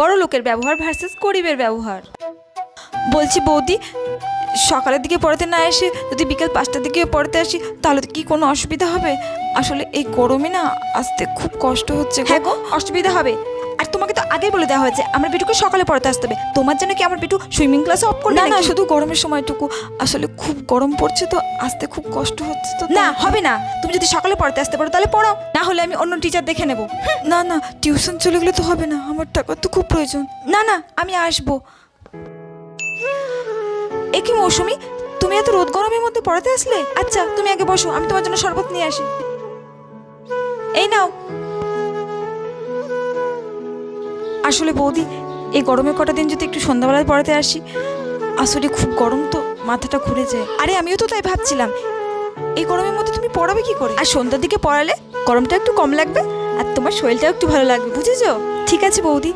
বড় লোকের ব্যবহার ভার্সেস গরিবের ব্যবহার। বলছি বৌদি, সকালের দিকে পড়াতে না এসে যদি বিকেল 5টার দিকে পড়াতে আসি তাহলে কি কোনো অসুবিধা হবে? আসলে এই গরমে না আসতে খুব কষ্ট হচ্ছে। হ্যাঁ গো, অসুবিধা হবে। আর তোমাকে তো আগেই বলে দেওয়া হয়েছে আমার বিটুকে সকালে পড়াতে আসতে হবে। তোমার জন্য কি আমার বিটু সুইমিং ক্লাসে অফ করবে? না না, নাকি? শুধু গরমের সময়টুকু। আসলে খুব গরম পড়ছে তো আসতে খুব কষ্ট হচ্ছে তো। না হবে না, তুমি যদি সকালে পড়াতে আসতে পারো তাহলে পড়াও, না হলে আমি অন্য টিচার দেখে নেব। না না, টিউশন চলে গেলে তো হবে না, আমার টাকা তো খুব প্রয়োজন। না না, আমি আসবো। এ কি মৌসুমি, তুমি এত রোদ গরমের মধ্যে পড়াতে আসলে? আচ্ছা তুমি আগে বসো, আমি তোমার জন্য শরবত নিয়ে আসি। এই নাও। আসলে বৌদি, এই গরমে কটা দিন যদি একটু সন্ধ্যাবেলায় পড়াতে আসি, আসলে খুব গরম তো মাথাটা ঘুরে যায়। আরে আমিও তো তাই ভাবছিলাম, এই গরমের মধ্যে তুমি পড়াবে কি করে? আর সন্ধ্যার দিকে পড়ালে গরমটা একটু কম লাগবে আর তোমার শরীরটাও একটু ভালো লাগবে, বুঝেছো? ঠিক আছে বৌদি,